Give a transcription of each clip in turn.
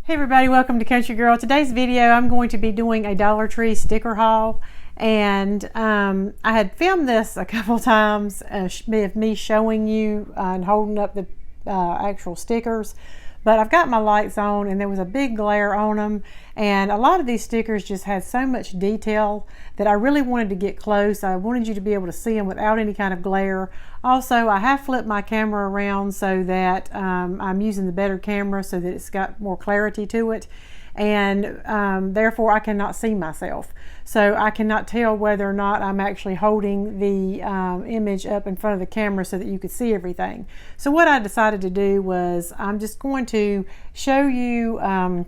Hey everybody, welcome to Country Girl. Today's video I'm going to be doing a Dollar Tree sticker haul, and I had filmed this a couple times of me showing you and holding up the actual stickers, but I've got my lights on and there was a big glare on them, and a lot of these stickers just had so much detail that I really wanted to get close. I wanted you to be able to see them without any kind of glare. Also, I have flipped my camera around so that I'm using the better camera so that it's got more clarity to it, and therefore I cannot see myself. So I cannot tell whether or not I'm actually holding the image up in front of the camera so that you could see everything. So what I decided to do was I'm just going to show you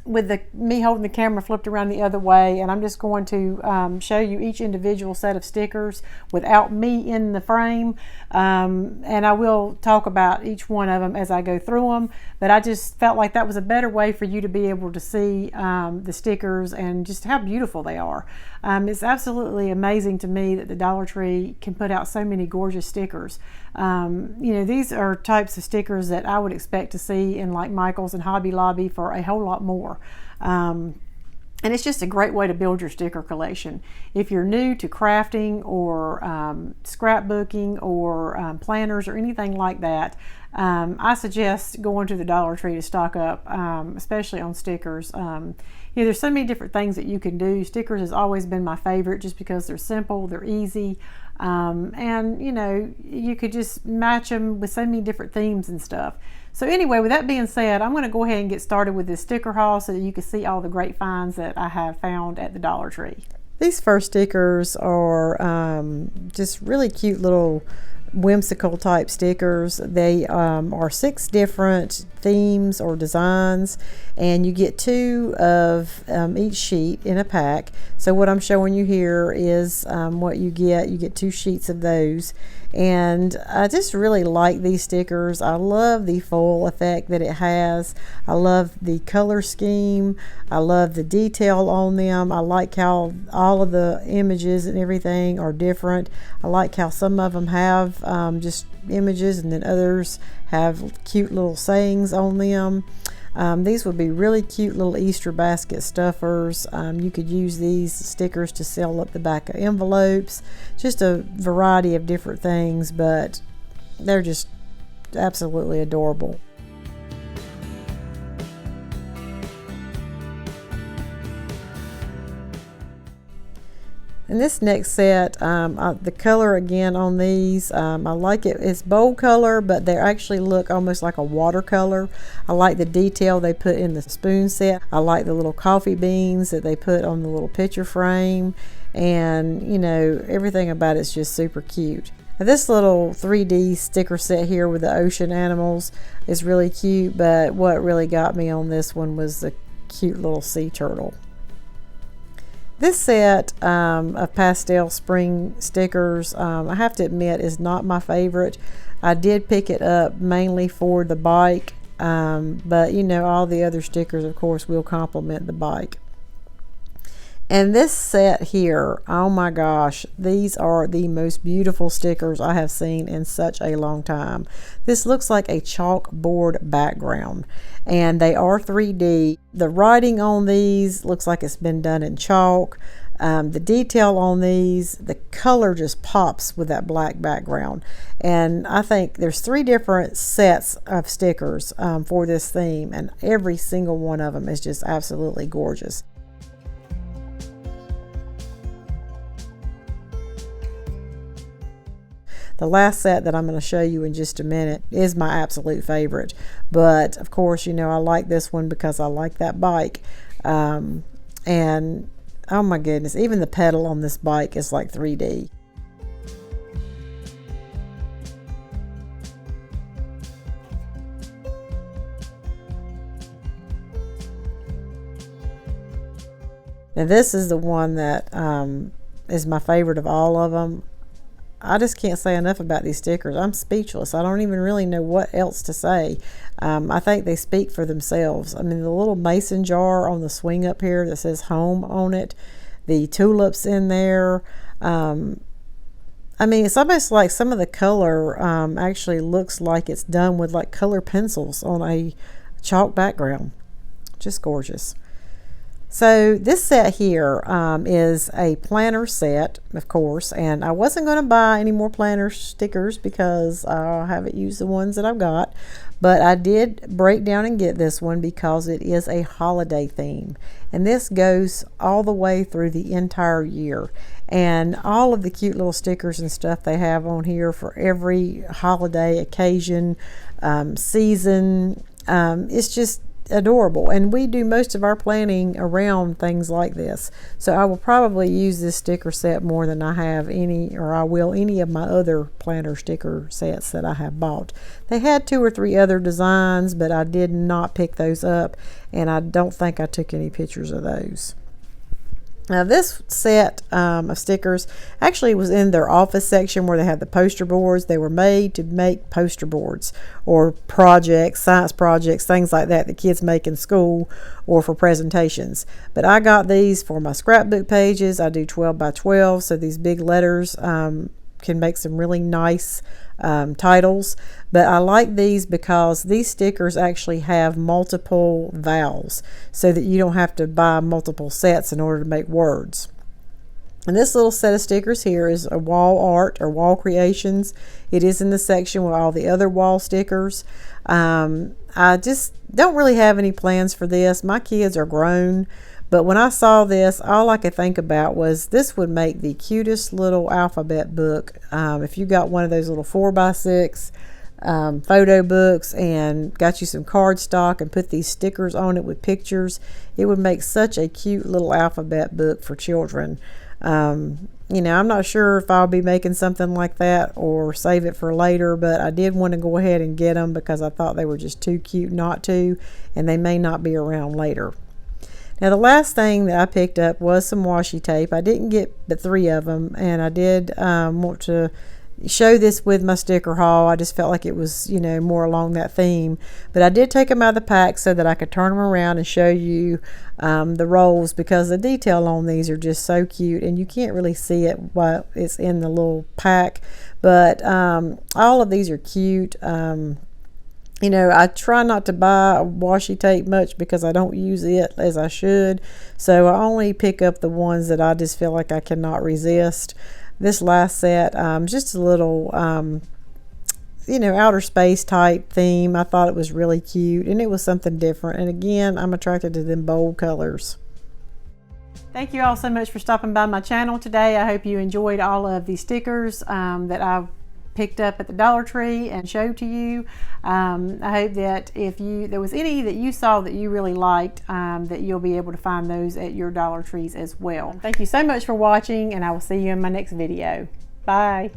with me holding the camera flipped around the other way, and I'm just going to show you each individual set of stickers without me in the frame, and I will talk about each one of them as I go through them, but I just felt like that was a better way for you to be able to see the stickers and just how beautiful they are. It's absolutely amazing to me that the Dollar Tree can put out so many gorgeous stickers. You know, these are types of stickers that I would expect to see in like Michael's and Hobby Lobby for a whole lot more. And it's just a great way to build your sticker collection. If you're new to crafting or scrapbooking or planners or anything like that, I suggest going to the Dollar Tree to stock up, especially on stickers. You know, there's so many different things that you can do. Stickers has always been my favorite just because they're simple, they're easy, and you know, you could just match them with so many different themes and stuff. So anyway, with that being said, I'm going to go ahead and get started with this sticker haul so that you can see all the great finds that I have found at the Dollar Tree. These first stickers are just really cute little whimsical type stickers. They are 6 different themes or designs, and you get 2 of each sheet in a pack. So what I'm showing you here is what you get. You get 2 sheets of those, and I just really like these stickers. I love the foil effect that it has. I love the color scheme. I love the detail on them. I like how all of the images and everything are different. I like how some of them have just images, and then others have cute little sayings on them. These would be really cute little Easter basket stuffers. You could use these stickers to seal up the back of envelopes. Just a variety of different things, but they're just absolutely adorable. And this next set, the color again on these, I like it. It's bold color, but they actually look almost like a watercolor. I like the detail they put in the spoon set. I like the little coffee beans that they put on the little picture frame, and you know, everything about it's just super cute. Now, this little 3D sticker set here with the ocean animals is really cute, but what really got me on this one was the cute little sea turtle. This set of pastel spring stickers, I have to admit, is not my favorite. I did pick it up mainly for the bike, but you know, all the other stickers of course will complement the bike. And this set here, oh my gosh, these are the most beautiful stickers I have seen in such a long time. This looks like a chalkboard background, and they are 3D. The writing on these looks like it's been done in chalk. The detail on these, the color just pops with that black background. And I think there's 3 different sets of stickers for this theme, and every single one of them is just absolutely gorgeous. The last set that I'm going to show you in just a minute is my absolute favorite, but of course, you know, I like this one because I like that bike, and oh my goodness, even the pedal on this bike is like 3D. Now this is the one that is my favorite of all of them. I just can't say enough about these stickers. I'm speechless. I don't even really know what else to say. I think they speak for themselves. I mean, the little mason jar on the swing up here that says home on it, the tulips in there. I mean, it's almost like some of the color actually looks like it's done with like color pencils on a chalk background. just gorgeous. So this set here is a planner set, of course, and I wasn't going to buy any more planner stickers because I haven't used the ones that I've got, but I did break down and get this one because it is a holiday theme, and this goes all the way through the entire year, and all of the cute little stickers and stuff they have on here for every holiday occasion, season. It's just adorable, and we do most of our planning around things like this, so I will probably use this sticker set more than I have any of my other planner sticker sets that I have bought. They had 2 or 3 other designs, but I did not pick those up, and I don't think I took any pictures of those. Now this set of stickers actually was in their office section where they have the poster boards. They were made to make poster boards or projects, science projects, things like that kids make in school or for presentations. But I got these for my scrapbook pages. I do 12 by 12, so these big letters can make some really nice titles. But I like these because these stickers actually have multiple vowels so that you don't have to buy multiple sets in order to make words. And this little set of stickers here is a wall art or wall creations. It is in the section with all the other wall stickers. I just don't really have any plans for this. My kids are grown. But when I saw this, all I could think about was this would make the cutest little alphabet book. If you got one of those little 4x6 photo books and got you some cardstock and put these stickers on it with pictures, it would make such a cute little alphabet book for children. You know, I'm not sure if I'll be making something like that or save it for later, but I did want to go ahead and get them because I thought they were just too cute not to, and they may not be around later. Now the last thing that I picked up was some washi tape. I didn't get but 3 of them, and I did want to show this with my sticker haul. I just felt like it was, you know, more along that theme. But I did take them out of the pack so that I could turn them around and show you the rolls, because the detail on these are just so cute, and you can't really see it while it's in the little pack. But all of these are cute. You know, I try not to buy washi tape much because I don't use it as I should. So I only pick up the ones that I just feel like I cannot resist. This last set, just a little, you know, outer space type theme. I thought it was really cute, and it was something different. And again, I'm attracted to them bold colors. Thank you all so much for stopping by my channel today. I hope you enjoyed all of the stickers that I picked up at the Dollar Tree and showed to you. I hope that if there was any that you saw that you really liked, that you'll be able to find those at your Dollar Trees as well. Thank you so much for watching, and I will see you in my next video. Bye.